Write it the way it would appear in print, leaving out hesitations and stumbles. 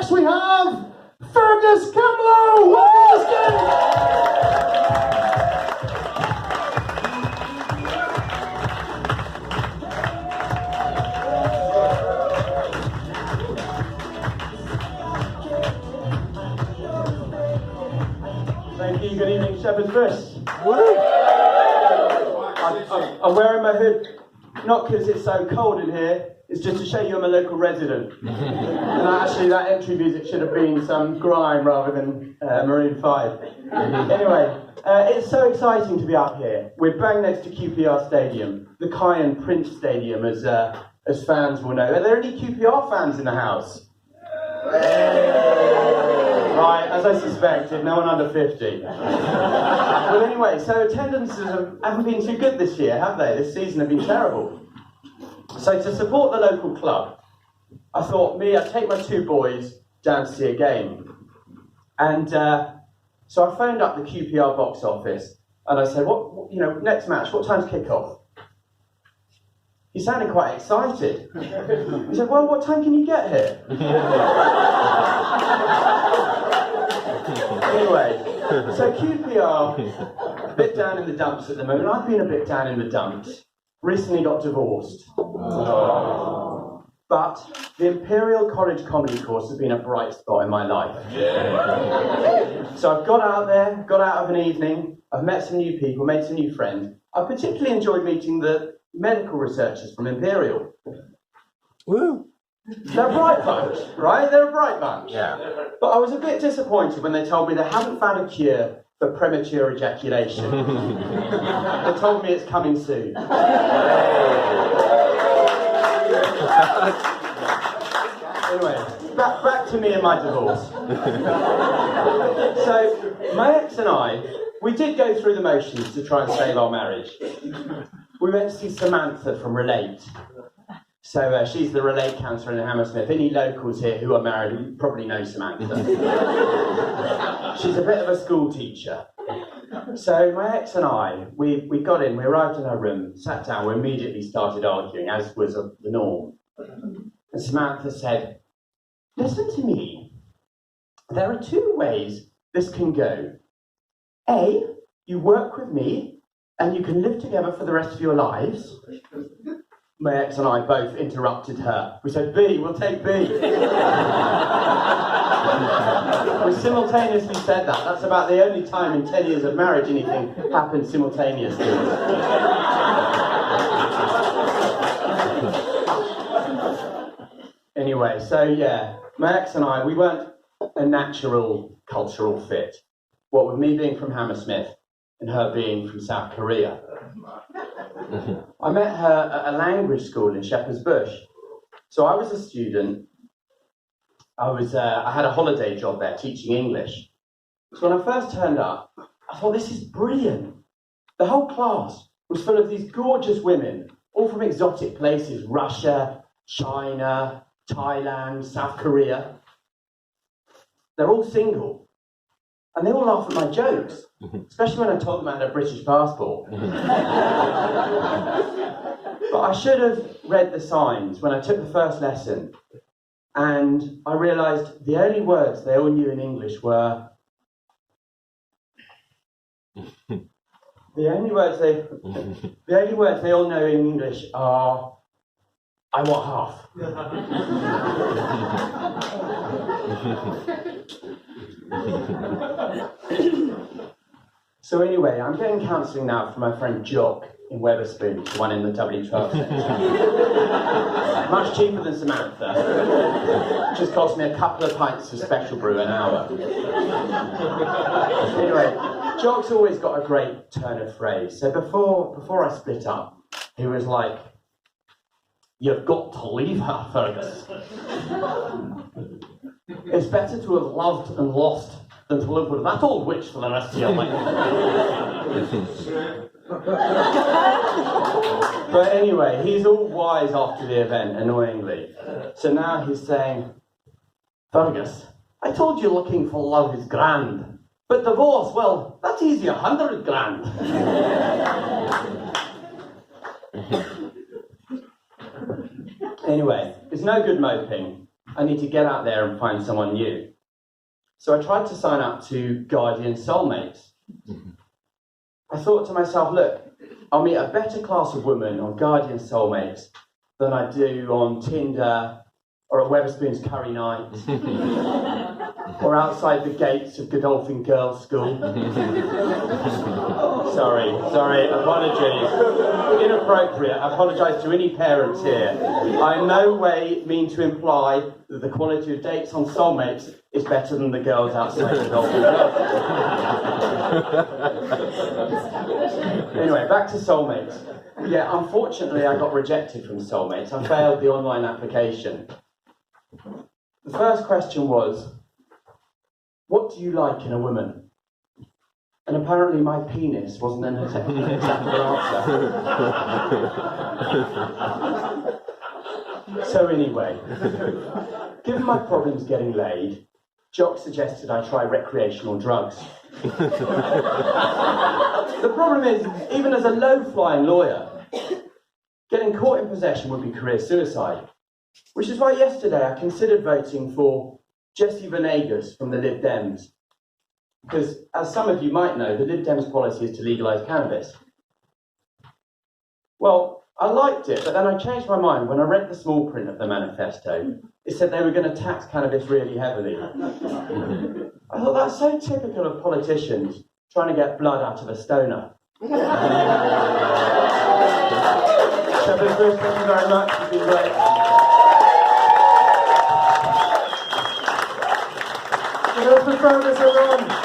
next we have Ferguson Kemlo. Thank you. Good evening, Shepherd's Bush. I'm wearing my hood, not because it's so cold in here, it's just to show you I'm a local resident. And actually that entry music should have been some grime rather than Maroon 5. Anyway, it's so exciting to be up here. We're bang next to QPR Stadium, the Khyne Prince Stadium, as fans will know. Are there any QPR fans in the house? Right, as I suspected, no one under 50. Well, anyway, so attendances haven't been too good this year, have they? This season have been terrible. So to support the local club, I thought I'd take my 2 boys down to see a game. And so I phoned up the QPR box office and I said, next match, what time's kick-off? He sounded quite excited. He said, well, what time can you get here? Anyway, so QPR, a bit down in the dumps at the moment. I've been a bit down in the dumps. Recently got divorced. Oh. But the Imperial College comedy course has been a bright spot in my life. Yeah. So I've got out there, got out of an evening, I've met some new people, made some new friends. I particularly enjoyed meeting the medical researchers from Imperial. Woo! They're a bright bunch, right? They're a bright bunch. Yeah. But I was a bit disappointed when they told me they haven't found a cure for premature ejaculation. They told me it's coming soon. Anyway, back to me and my divorce. So, my ex and I, we did go through the motions to try and save our marriage. We went to see Samantha from Relate. So she's the Relate counsellor in Hammersmith. Any locals here who are married probably know Samantha. She's a bit of a school teacher. So my ex and I, we got in, we arrived in her room, sat down, we immediately started arguing, as was the norm. And Samantha said, listen to me. There are 2 ways this can go. A, you work with me and you can live together for the rest of your lives. My ex and I both interrupted her. We said, B, we'll take B. We simultaneously said that. That's about the only time in 10 years of marriage anything happened simultaneously. Anyway, so yeah, my ex and I, we weren't a natural cultural fit. What with me being from Hammersmith and her being from South Korea. I met her at a language school in Shepherd's Bush. So I was a student. I had a holiday job there teaching English. So when I first turned up, I thought, this is brilliant. The whole class was full of these gorgeous women, all from exotic places, Russia, China, Thailand, South Korea. They're all single. And they all laugh at my jokes, especially when I told them I had a British passport. But I should have read the signs when I took the first lesson, and I realised the only words they all knew in English were... The only words they all know in English are, I want half. So anyway, I'm getting counselling now from my friend Jock in Wetherspoon, the one in the W12 section. Much cheaper than Samantha. Just cost me a couple of pints of special brew an hour. Anyway, Jock's always got a great turn of phrase. So before I split up, he was like, you've got to leave her, Fergus. It's better to have loved and lost than to live with that old witch for the rest of your life. But anyway, he's all wise after the event, annoyingly. So now he's saying, Fergus, I told you looking for love is grand, but divorce, well, that's easy, 100 grand. Anyway, it's no good moping. I need to get out there and find someone new. So I tried to sign up to Guardian Soulmates. I thought to myself, look, I'll meet a better class of women on Guardian Soulmates than I do on Tinder or at Wetherspoon's Curry Night or outside the gates of Godolphin Girls' School. Sorry, apologies. Inappropriate. I apologise to any parents here. I in no way mean to imply that the quality of dates on Soulmates is better than the girls outside Godolphin Girls' School. Anyway, back to Soulmates. Yeah, unfortunately I got rejected from Soulmates. I failed the online application. The first question was, what do you like in a woman? And apparently my penis wasn't an acceptable answer. So anyway, given my problems getting laid, Jock suggested I try recreational drugs. The problem is, even as a low-flying lawyer, getting caught in possession would be career suicide. Which is why yesterday I considered voting for Jesse Venegas from the Lib Dems. Because, as some of you might know, the Lib Dems' policy is to legalise cannabis. Well, I liked it, but then I changed my mind when I read the small print of the manifesto. It said they were going to tax cannabis really heavily. I thought that's so typical of politicians trying to get blood out of a stoner. So, thank you very much. It's been great. Hello for Ferguson, everyone.